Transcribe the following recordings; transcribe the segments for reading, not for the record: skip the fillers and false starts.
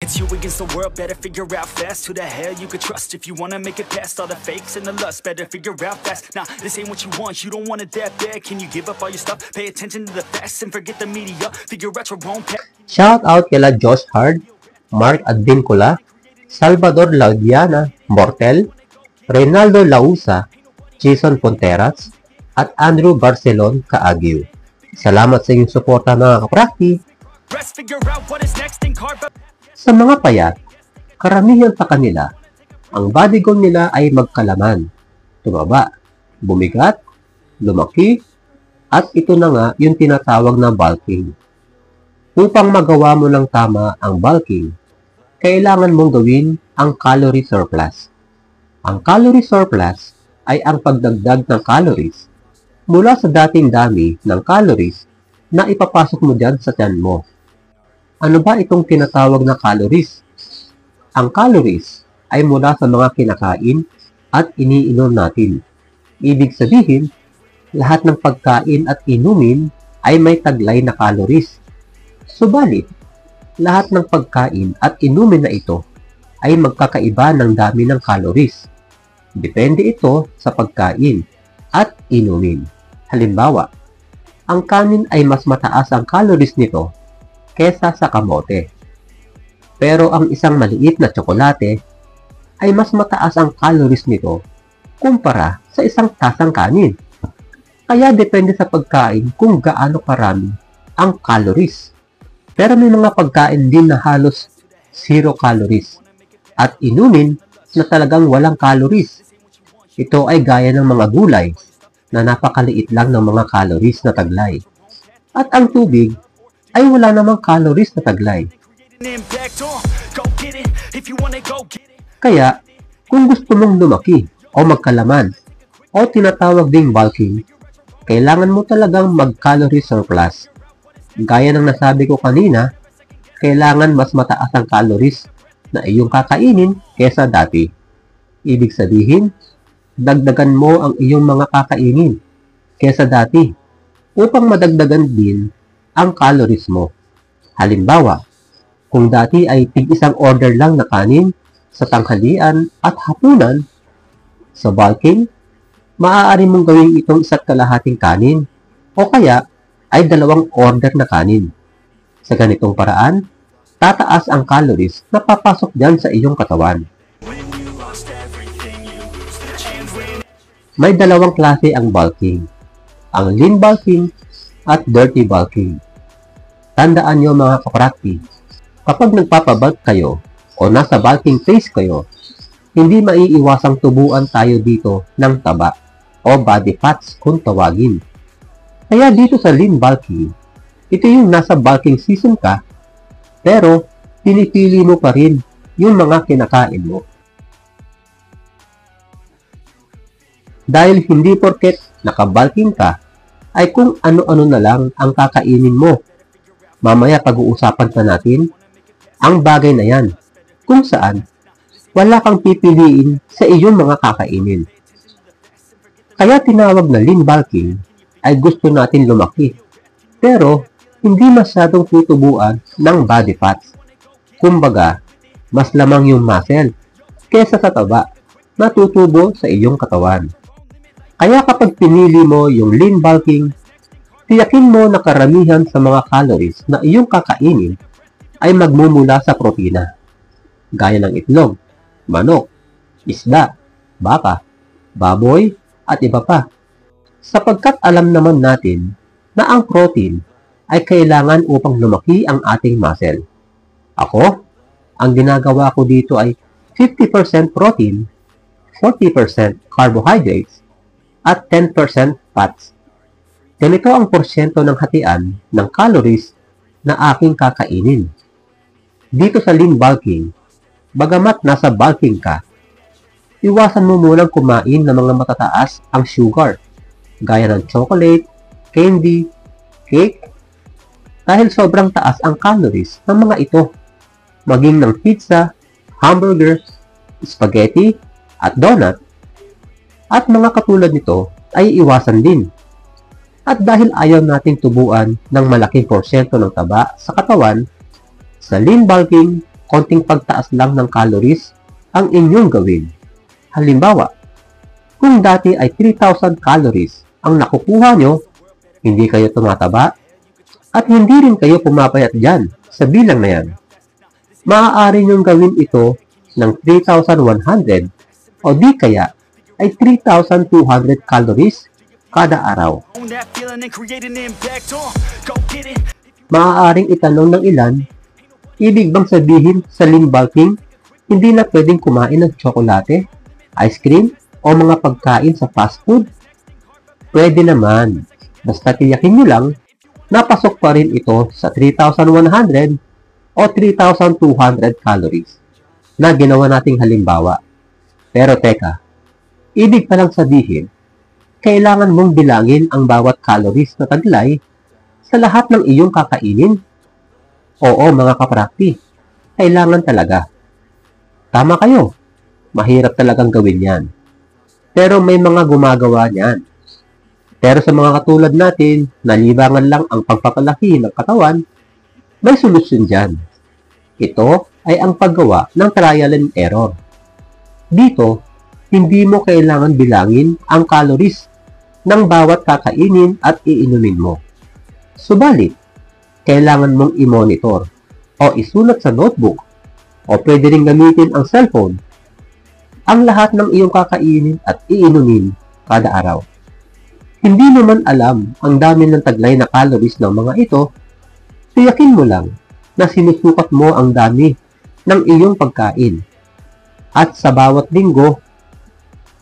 It's you against the world, better figure out fast who the hell you could trust if you wanna make it past all the fakes and the lust. Better figure out fast. Nah, this ain't what you want, you don't want it that bad. Can you give up all your stuff? Pay attention to the facts and forget the media. Figure out your own path. Shout out kila Josh Hard, Mark Advincula, Salvador Laudiana, Mortel, Reynaldo Lausa, Jason Ponteras, at Andrew Barcelon Kaagiw. Salamat sa inyong suporta mga kaprakti. Rest, figure out what is next and carve up. Sa mga payat, karamihan sa kanila, ang body goal nila ay magkalaman, tumaba, bumigat, lumaki, at ito na nga yung tinatawag na bulking. Upang magawa mo ng tama ang bulking, kailangan mong gawin ang calorie surplus. Ang calorie surplus ay ang pagdagdag ng calories mula sa dating dami ng calories na ipapasok mo dyan sa tiyan mo. Ano ba itong tinatawag na calories? Ang calories ay mula sa mga kinakain at iniinom natin. Ibig sabihin, lahat ng pagkain at inumin ay may taglay na calories. Subalit, lahat ng pagkain at inumin na ito ay magkakaiba ng dami ng calories. Depende ito sa pagkain at inumin. Halimbawa, ang kanin ay mas mataas ang calories nito kesa sa kamote. Pero ang isang maliit na tsokolate ay mas mataas ang calories nito kumpara sa isang tasang kanin. Kaya depende sa pagkain kung gaano karami ang calories. Pero may mga pagkain din na halos 0 calories at inumin na talagang walang calories. Ito ay gaya ng mga gulay na napakaliit lang ng mga calories na taglay. At ang tubig ay wala namang calories na taglay. Kaya, kung gusto mong lumaki o magkalaman o tinatawag ding bulking, kailangan mo talagang mag-calorie surplus. Gaya ng nasabi ko kanina, kailangan mas mataas ang calories na iyong kakainin kesa dati. Ibig sabihin, dagdagan mo ang iyong mga kakainin kesa dati upang madagdagan din ang calories mo. Halimbawa, kung dati ay tig-isang order lang na kanin sa tanghalian at hapunan, sa bulking, maaari mong gawing itong 1/2 kanin o kaya ay 2 order na kanin. Sa ganitong paraan, tataas ang calories na papasok dyan sa iyong katawan. May 2 klase ang bulking, ang lean bulking at dirty bulking. Tandaan nyo mga kaprakti, kapag nagpapabulk kayo o nasa bulking phase kayo, hindi maiiwasang tubuan tayo dito ng taba o body fats kung tawagin. Kaya dito sa lean bulking, ito yung nasa bulking season ka, pero pinipili mo pa rin yung mga kinakain mo. Dahil hindi porket nakabulking ka, ay kung ano-ano na lang ang kakainin mo. Mamaya pag-uusapan pa natin ang bagay na yan, kung saan wala kang pipiliin sa iyong mga kakainin. Kaya tinawag na lean bulking ay gusto natin lumaki, pero hindi masyadong tutubuan ng body fats. Kumbaga, mas lamang yung muscle kesa sa taba na tutubo sa iyong katawan. Kaya kapag pinili mo yung lean bulking, tiyakin mo na karamihan sa mga calories na iyong kakainin ay magmumula sa protina, gaya ng itlog, manok, isda, baka, baboy, at iba pa. Sapagkat alam naman natin na ang protein ay kailangan upang lumaki ang ating muscle. Ako, ang ginagawa ko dito ay 50% protein, 40% carbohydrates, at 10% fats. Ganito ang porsyento ng hatian ng calories na aking kakainin. Dito sa lean bulking, bagamat nasa bulking ka, iwasan mo munang kumain ng mga matataas ang sugar, gaya ng chocolate, candy, cake, dahil sobrang taas ang calories ng mga ito, maging ng pizza, hamburger, spaghetti, at donut, at mga katulad nito ay iwasan din. At dahil ayaw nating tubuan ng malaking porsyento ng taba sa katawan, sa lean bulking konting pagtaas lang ng calories ang inyong gawin. Halimbawa, kung dati ay 3,000 calories ang nakukuha nyo, hindi kayo tumataba at hindi rin kayo pumapayat dyan sa bilang na yan. Maaari nyong gawin ito ng 3,100 o di kaya ay 3,200 calories kada araw. Maaaring itanong ng ilan, ibig bang sabihin sa lean bulking, hindi na pwedeng kumain ng tsokolate, ice cream, o mga pagkain sa fast food? Pwede naman, basta tiyakin nyo lang, napasok pa rin ito sa 3,100 o 3,200 calories na ginawa nating halimbawa. Pero teka, ibig palang sabihin, kailangan mong bilangin ang bawat calories na taglay sa lahat ng iyong kakainin? Oo mga kaprakti, kailangan talaga. Tama kayo, mahirap talagang gawin yan. Pero may mga gumagawa niyan. Pero sa mga katulad natin, nalibangan lang ang pagpapalaki ng katawan, may solusyon dyan. Ito ay ang paggawa ng trial and error. Dito, hindi mo kailangan bilangin ang calories ng bawat kakainin at iinumin mo. Subalit, kailangan mong i-monitor o isulat sa notebook o pwede rin gamitin ang cellphone ang lahat ng iyong kakainin at iinumin kada araw. Hindi mo man alam ang dami ng taglay na calories ng mga ito, tiyakin mo lang na sinusukat mo ang dami ng iyong pagkain. At sa bawat linggo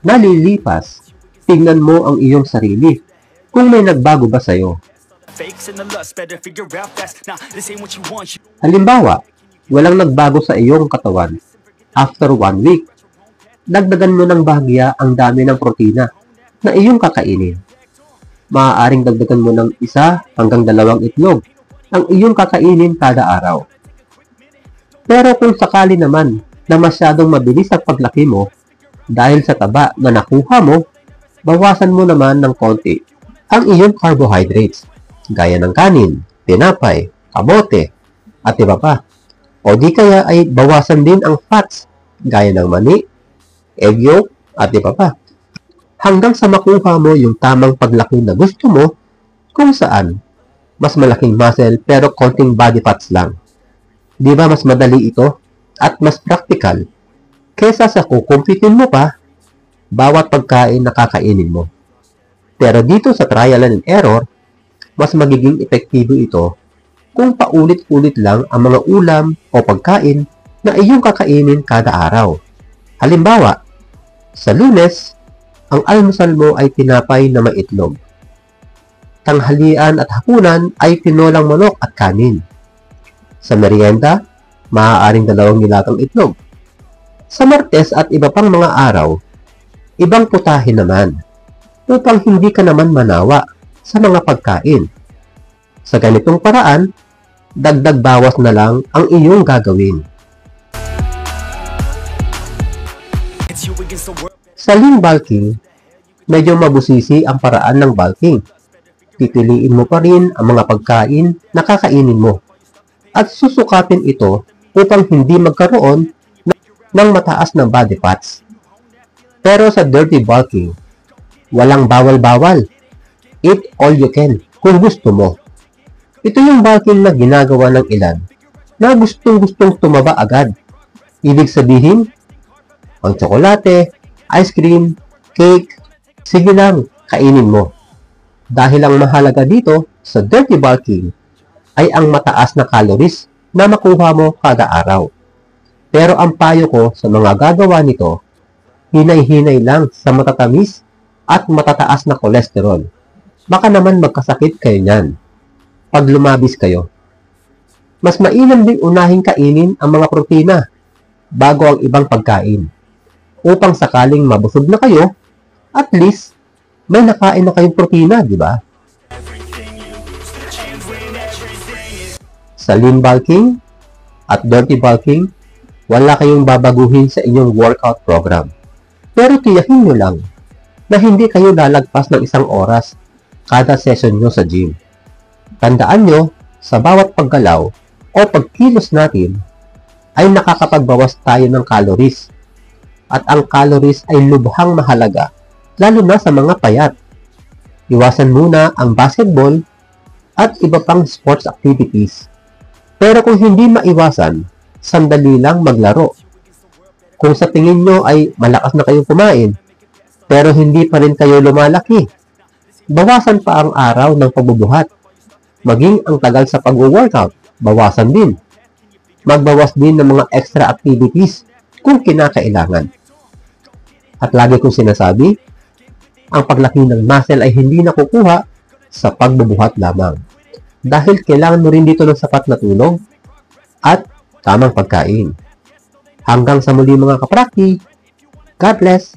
na lilipas, tingnan mo ang iyong sarili kung may nagbago ba sa'yo. Halimbawa, walang nagbago sa iyong katawan. After 1 week, dagdagan mo ng bahagya ang dami ng protina na iyong kakainin. Maaaring dagdagan mo ng 1 hanggang 2 itlog ang iyong kakainin kada araw. Pero kung sakali naman na masyadong mabilis ang paglaki mo dahil sa taba na nakuha mo, bawasan mo naman ng konti ang iyong carbohydrates gaya ng kanin, tinapay, kamote, at iba pa. O di kaya ay bawasan din ang fats gaya ng mani, egg yolk, at iba pa. Hanggang sa makuha mo yung tamang paglaki na gusto mo kung saan mas malaking muscle pero konting body fats lang. Di ba mas madali ito at mas practical kesa sa kukumpitin mo pa bawat pagkain na kakainin mo. Pero dito sa trial and error, mas magiging epektibo ito kung paulit-ulit lang ang mga ulam o pagkain na iyong kakainin kada araw. Halimbawa, sa Lunes, ang almusal mo ay tinapay na maitlog. Tanghalian at hapunan ay tinolang manok at kanin. Sa merienda, maaaring 2 nilatang itlog. Sa Martes at iba pang mga araw, ibang putahe naman upang hindi ka naman manawa sa mga pagkain. Sa ganitong paraan, dagdag bawas na lang ang iyong gagawin. Sa lean bulking, medyo mabusisi ang paraan ng bulking. Pipiliin mo pa rin ang mga pagkain na kakainin mo at susukatin ito upang hindi magkaroon ng mataas na body fats. Pero sa dirty bulking, walang bawal-bawal. Eat all you can kung gusto mo. Ito yung bulking na ginagawa ng ilan na gustong-gustong tumaba agad. Ibig sabihin, ang tsokolate, ice cream, cake, sige lang, kainin mo. Dahil ang mahalaga dito sa dirty bulking ay ang mataas na calories na makuha mo kada araw. Pero ang payo ko sa mga gagawa nito, hinay-hinay lang sa matatamis at matataas na kolesterol. Baka naman magkasakit kayo niyan pag lumabis kayo. Mas mainam din unahing kainin ang mga protina bago ang ibang pagkain upang sakaling mabusog na kayo, at least may nakain na kayong protina, di ba? Sa lean bulking at dirty bulking, wala kayong babaguhin sa inyong workout program. Pero tiyakin nyo lang na hindi kayo lalagpas ng 1 oras kada session nyo sa gym. Tandaan nyo, sa bawat paggalaw o pagkilos natin, ay nakakapagbawas tayo ng calories. At ang calories ay lubhang mahalaga, lalo na sa mga payat. Iwasan muna ang basketball at iba pang sports activities. Pero kung hindi maiwasan, sandali lang maglaro. Kung sa tingin nyo ay malakas na kayong kumain, pero hindi pa rin kayo lumalaki, bawasan pa ang araw ng pagbubuhat. Maging ang tagal sa pag-workout, bawasan din. Magbawas din ng mga extra activities kung kinakailangan. At lagi kong sinasabi, ang paglaki ng muscle ay hindi nakukuha sa pagbubuhat lamang. Dahil kailangan mo rin dito ng sapat na tulog at tamang pagkain. Hanggang sa muli mga kapraki, God bless!